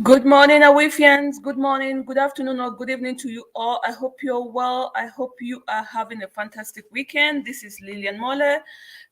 Good morning, Awifians. Good morning, good afternoon, or good evening to you all. I hope you're well. I hope you are having a fantastic weekend. This is Lillian Moller,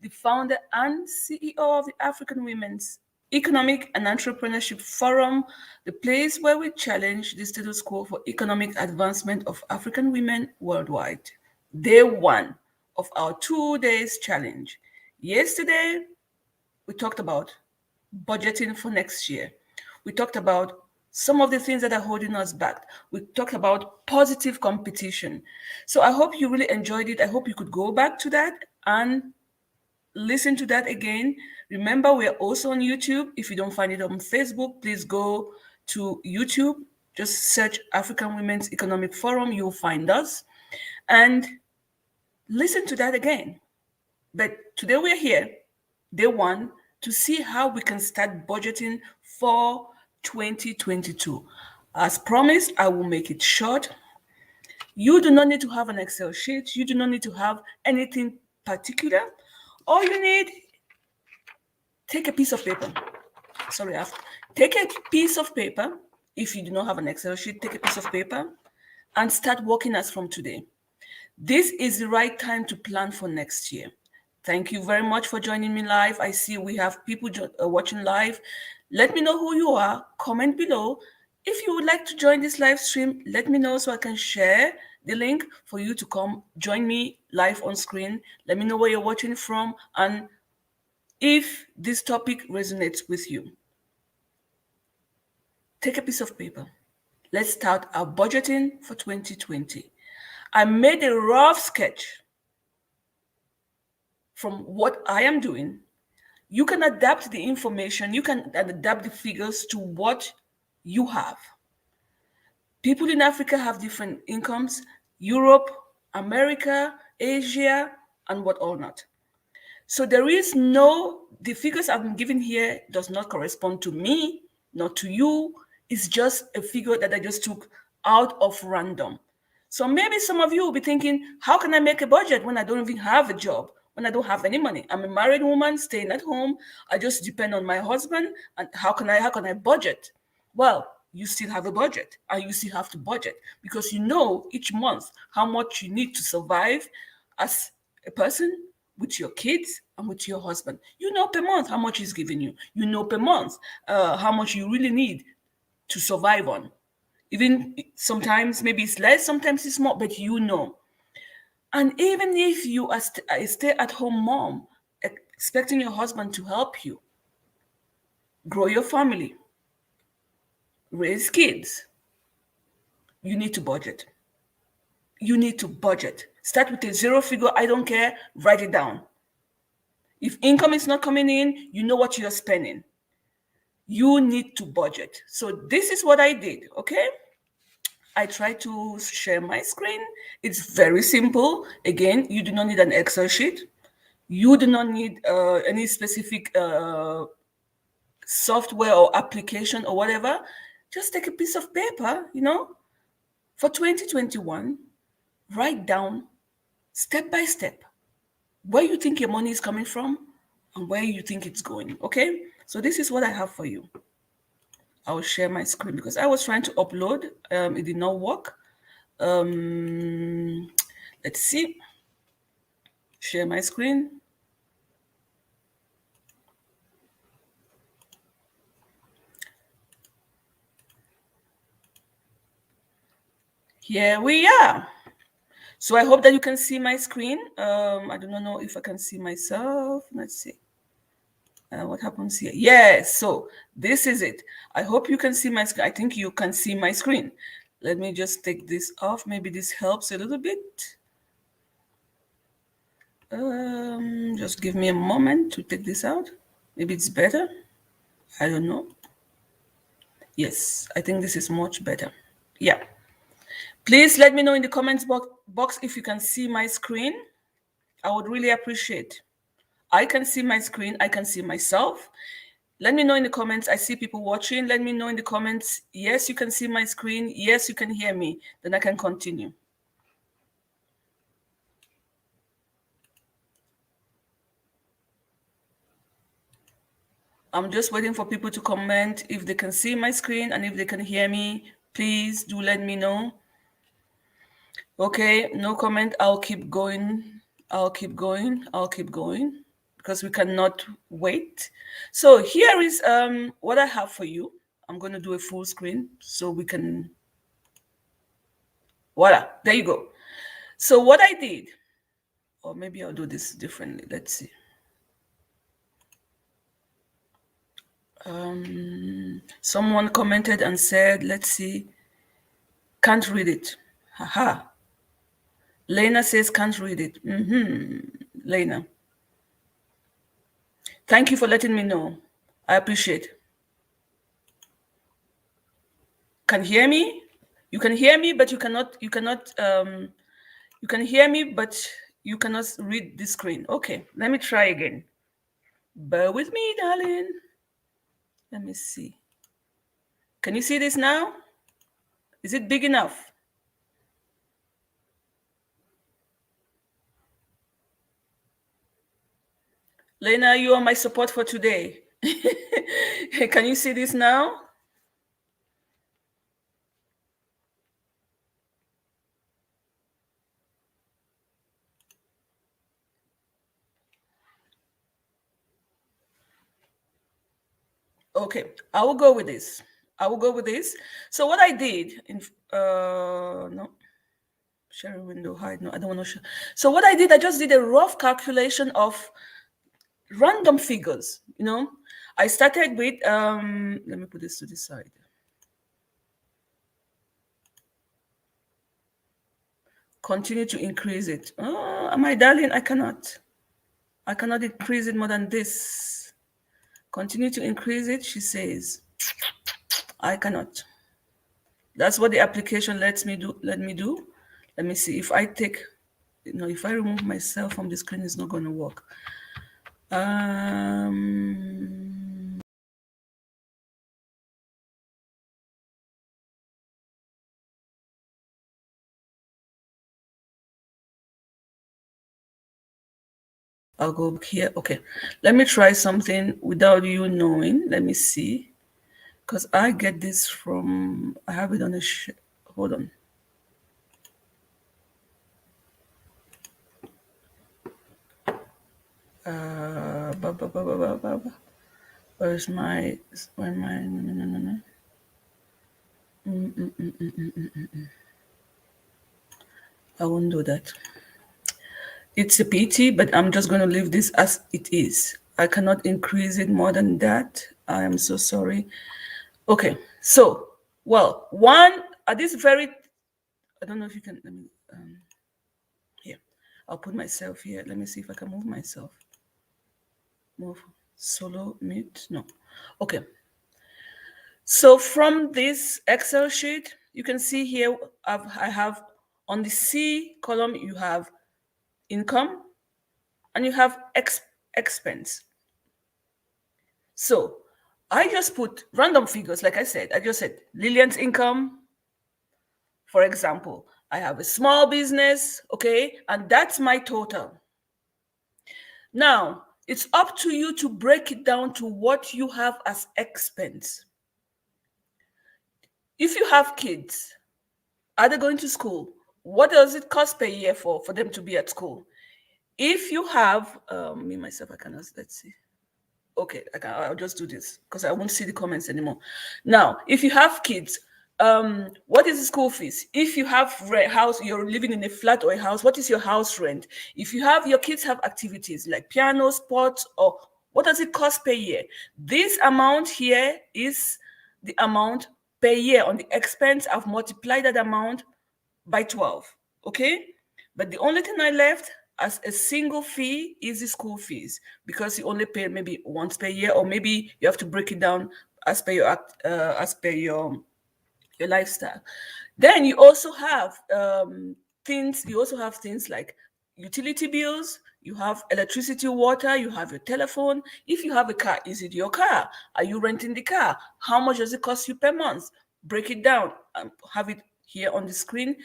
the founder and CEO of the African Women's Economic and Entrepreneurship Forum, the place where we challenge the status quo for economic advancement of African women worldwide. Day one of our 2 days challenge. Yesterday, we talked about budgeting for next year. We talked about some of the things that are holding us back. We talked about positive competition. So I hope you really enjoyed it. I hope you could go back to that and listen to that again. Remember, we're also on YouTube. If you don't find it on Facebook, please go to YouTube. Just search African Women's Economic Forum. You'll find us. And listen to that again. But today we're here, day one, to see how we can start budgeting for 2022. As promised, I will make it short. You do not need to have an Excel sheet. You do not need to have anything particular. All you need, take a piece of paper. Sorry, take a piece of paper. If you do not have an Excel sheet, take a piece of paper and start working as from today. This is the right time to plan for next year. Thank you very much for joining me live. I see we have people watching live. Let me know who you are. Comment below. If you would like to join this live stream, let me know so I can share the link for you to come join me live on screen. Let me know where you're watching from and if this topic resonates with you. Take a piece of paper. Let's start our budgeting for 2020. I made a rough sketch from what I am doing. You can adapt the information, you can adapt the figures to what you have. People in Africa have different incomes, Europe, America, Asia, and what all not. So the figures I've been given here does not correspond to me, not to you. It's just a figure that I just took out of random. So maybe some of you will be thinking, how can I make a budget when I don't even have a job, when I don't have any money? I'm a married woman staying at home. I just depend on my husband. And how can I budget? Well, you still have a budget and you still have to budget because you know each month how much you need to survive as a person with your kids and with your husband. You know per month how much he's giving you. You know per month how much you really need to survive on. Even sometimes maybe it's less, sometimes it's more, but you know. And even if you are a stay-at-home mom, expecting your husband to help you grow your family, raise kids, you need to budget. You need to budget. Start with a zero figure. I don't care. Write it down. If income is not coming in, you know what you're spending. You need to budget. So this is what I did, okay? I try to share my screen. It's very simple. Again, you do not need an Excel sheet. You do not need any specific software or application or whatever. Just take a piece of paper, for 2021, write down step by step where you think your money is coming from and where you think it's going, okay? So this is what I have for you. I will share my screen because I was trying to upload. It did not work. Let's see. Share my screen. Here we are. So I hope that you can see my screen. I do not know if I can see myself. Let's see. What happens here? Yes, so this is it. I hope you can see my screen. I think you can see my screen. Let me just take this off. Maybe this helps a little bit. Just give me a moment to take this out. Maybe it's better. I don't know. Yes, I think this is much better. Yeah. Please let me know in the comments box if you can see my screen. I would really appreciate. I can see my screen. I can see myself. Let me know in the comments. I see people watching. Let me know in the comments. Yes, you can see my screen. Yes, you can hear me. Then I can continue. I'm just waiting for people to comment if they can see my screen and if they can hear me. Please do let me know. Okay, no comment. I'll keep going. I'll keep going. I'll keep going because we cannot wait. So here is what I have for you. I'm going to do a full screen so we can. Voila, there you go. So what I did, or maybe I'll do this differently. Let's see. Someone commented and said, let's see, can't read it. Haha. Lena says can't read it. Lena. Thank you for letting me know. I appreciate. Can hear me? You can hear me, but you cannot you can hear me, but you cannot read the screen. Okay, let me try again. Bear with me, darling. Let me see. Can you see this now? Is it big enough? Lena, you are my support for today. Can you see this now? Okay, I will go with this. I will go with this. So what I did in no, share window hide. No, I don't want to share. So what I did, I just did a rough calculation of random figures. You know, I started with let me put this to the side. Continue to increase it. Oh, my darling, I cannot increase it more than this. Continue to increase it, she says. I cannot. That's what the application lets me do. Let me see if I take, if I remove myself from the screen, it's not going to work. I'll go here. Okay, let me try something without you knowing. Let me see, because I get this from, I have it on a hold on. Where's my, no. I won't do that. It's a pity, but I'm just going to leave this as it is. I cannot increase it more than that. I am so sorry. Okay, so, well, one, at this very, I don't know if you can, let me, here. I'll put myself here. Let me see if I can move myself. Move, solo, mute, no. Okay. So from this Excel sheet, you can see here, I have on the C column, you have income and you have expense. So I just put random figures. Like I said, I just said Lillian's income. For example, I have a small business, okay, and that's my total. Now, it's up to you to break it down to what you have as expense. If you have kids, are they going to school? What does it cost per year for them to be at school? If you have, me, myself, I cannot, let's see. Okay, I'll just do this because I won't see the comments anymore. Now, if you have kids, what is the school fees? If you have house, you're living in a flat or a house, what is your house rent? If you have, your kids have activities like piano, sports, or what does it cost per year? This amount here is the amount per year on the expense. I've multiplied that amount by 12, okay? But the only thing I left as a single fee is the school fees, because you only pay maybe once per year, or maybe you have to break it down as per your lifestyle. Then you also have things. You also have things like utility bills. You have electricity, water. You have your telephone. If you have a car, is it your car? Are you renting the car? How much does it cost you per month? Break it down and have it here on the screen.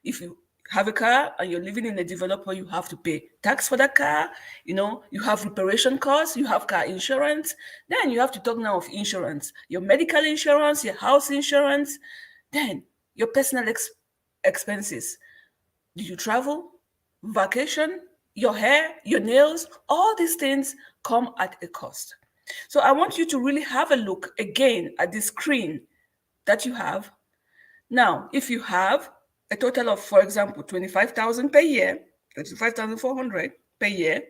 If you have a car and you're living in a developer, you have to pay tax for that car. You have reparation costs, you have car insurance. Then you have to talk now of insurance, your medical insurance, your house insurance, then your personal expenses. Do you travel? Vacation? Your hair, your nails, all these things come at a cost. So I want you to really have a look again at the screen that you have. Now, if you have a total of, for example, 25,000 per year, 25,400 per year,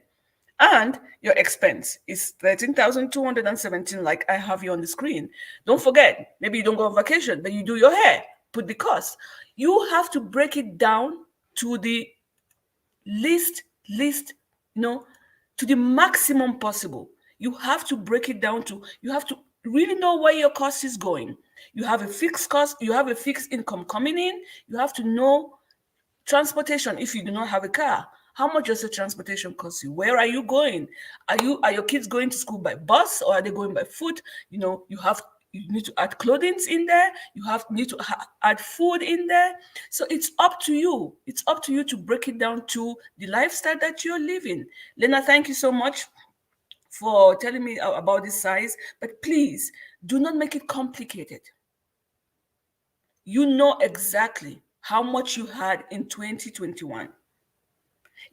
and your expense is 13,217, like I have you on the screen. Don't forget, maybe you don't go on vacation, but you do your hair, put the cost. You have to break it down to the least, to the maximum possible. You have to break it down you have to really know where your cost is going. You have a fixed cost, you have a fixed income coming in. You have to know transportation. If you do not have a car, how much does the transportation cost you? Where are you going? Are your kids going to school by bus, or are they going by foot? You need to add clothing in there. Need to add food in there. So it's up to you. It's up to you to break it down to the lifestyle that you're living. Lena, thank you so much for telling me about this size, but please do not make it complicated. You know exactly how much you had in 2021.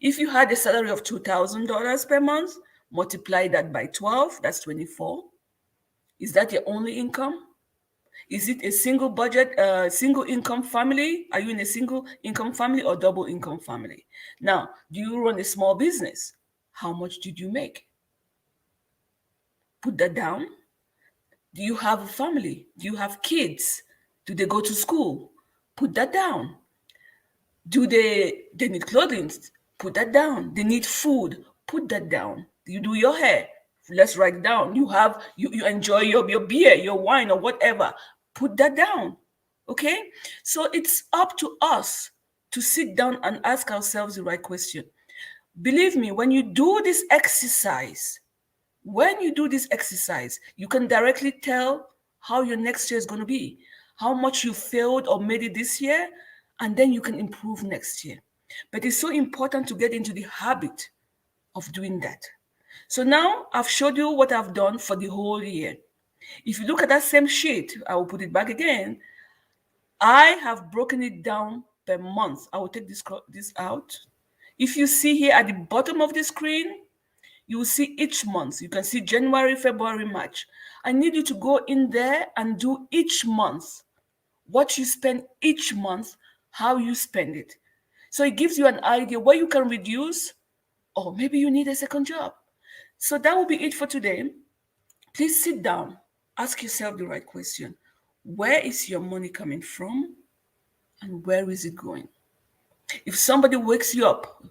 If you had a salary of $2,000 per month, multiply that by 12, that's 24. Is that your only income? Is it a single budget, single income family? Are you in a single income family or double income family? Now, do you run a small business? How much did you make? Put that down. Do you have a family? Do you have kids? Do they go to school? Put that down. Do they need clothing? Put that down. They need food. Put that down. You do your hair. Let's write it down. You enjoy your beer, your wine, or whatever. Put that down. Okay? So it's up to us to sit down and ask ourselves the right question. Believe me, when you do this exercise, you can directly tell how your next year is going to be, how much you failed or made it this year, and then you can improve next year. But it's so important to get into the habit of doing that. So now I've showed you what I've done for the whole year. If you look at that same sheet, I will put it back again. I have broken it down per month. I will take this out. If you see here at the bottom of the screen, you will see each month. You can see January, February, March. I need you to go in there and do each month, what you spend each month, how you spend it. So it gives you an idea where you can reduce, or maybe you need a second job. So that will be it for today. Please sit down, ask yourself the right question. Where is your money coming from, and where is it going? If somebody wakes you up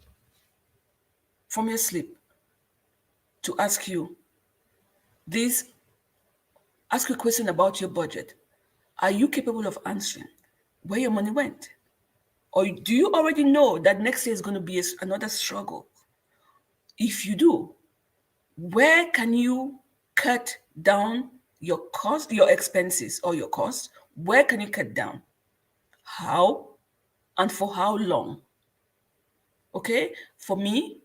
from your sleep to ask you ask you a question about your budget, are you capable of answering where your money went? Or do you already know that next year is going to be another struggle? If you do, where can you cut down your cost, your expenses, or your costs? Where can you cut down? How and for how long? Okay, for me,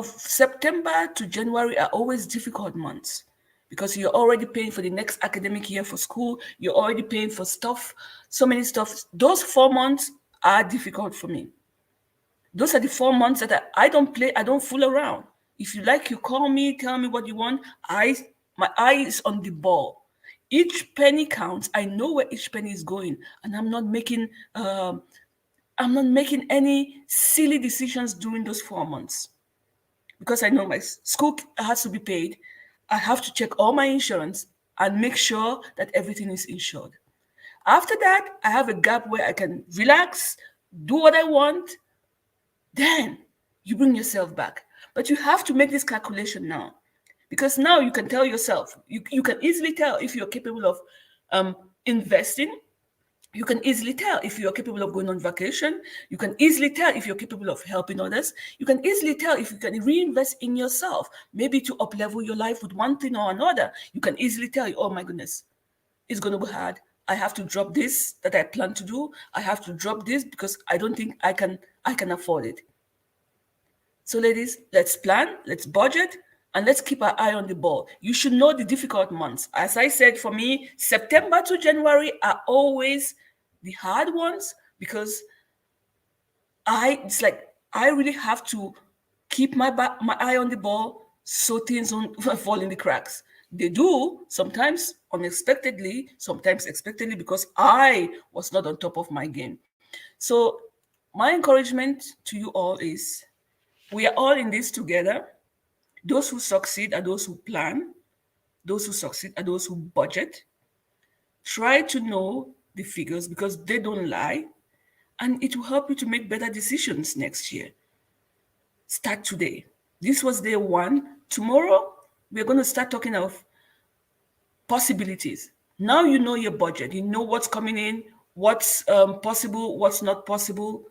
September to January are always difficult months because you're already paying for the next academic year for school. You're already paying for stuff, so many stuff. Those 4 months are difficult for me. Those are the 4 months that I don't play, I don't fool around. If you like, you call me, tell me what you want. My eye is on the ball. Each penny counts. I know where each penny is going, and I'm not making any silly decisions during those 4 months because I know my school has to be paid. I have to check all my insurance and make sure that everything is insured. After that, I have a gap where I can relax, do what I want. Then you bring yourself back. But you have to make this calculation now, because now you can tell yourself, you can easily tell if you're capable of investing. You can easily tell if you're capable of going on vacation. You can easily tell if you're capable of helping others. You can easily tell if you can reinvest in yourself, maybe to up-level your life with one thing or another. You can easily tell, oh my goodness, it's going to be hard. I have to drop this that I plan to do. I have to drop this because I don't think I can afford it. So ladies, let's plan, let's budget, and let's keep our eye on the ball. You should know the difficult months. As I said, for me, September to January are always the hard ones because it's like I really have to keep my eye on the ball so things don't fall in the cracks. They do sometimes unexpectedly, sometimes expectedly because I was not on top of my game. So my encouragement to you all is we are all in this together. Those who succeed are those who plan. Those who succeed are those who budget. Try to know the figures because they don't lie, and it will help you to make better decisions next year. Start today. This was day one. Tomorrow, we're going to start talking of possibilities. Now you know your budget. You know what's coming in, what's possible, what's not possible.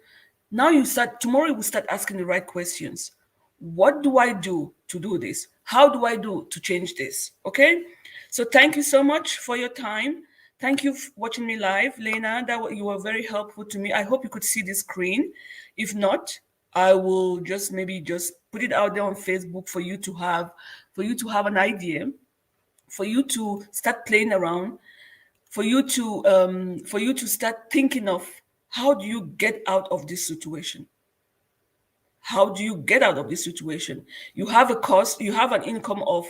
Now tomorrow we'll start asking the right questions. What do I do to do this? How do I do to change this? Okay? So thank you so much for your time. Thank you for watching me live. Lena, you were very helpful to me. I hope you could see the screen. If not, I will just put it out there on Facebook for you to have an idea, for you to start playing around, for you to start thinking of how do you get out of this situation. How do you get out of this situation? You have a cost, you have an income of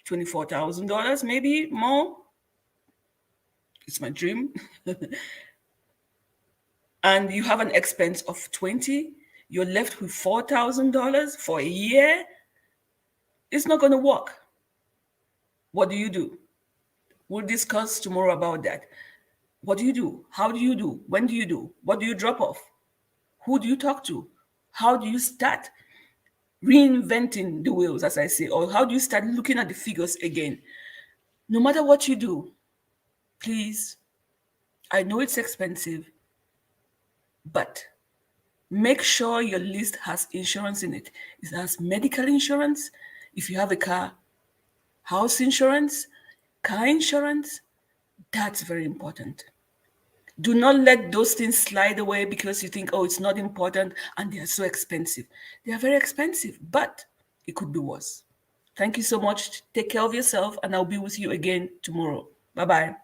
$24,000, maybe more. It's my dream. And you have an expense of 20, you're left with $4,000 for a year. It's not going to work. What do you do? We'll discuss tomorrow about that. What do you do? How do you do? When do you do? What do you drop off? Who do you talk to? How do you start reinventing the wheels, as I say? Or how do you start looking at the figures again? No matter what you do, please, I know it's expensive, but make sure your list has insurance in it. It has medical insurance, if you have a car, house insurance, car insurance. That's very important. Do not let those things slide away because you think, oh, it's not important and they are so expensive. They are very expensive, but it could be worse. Thank you so much. Take care of yourself, and I'll be with you again tomorrow. Bye-bye.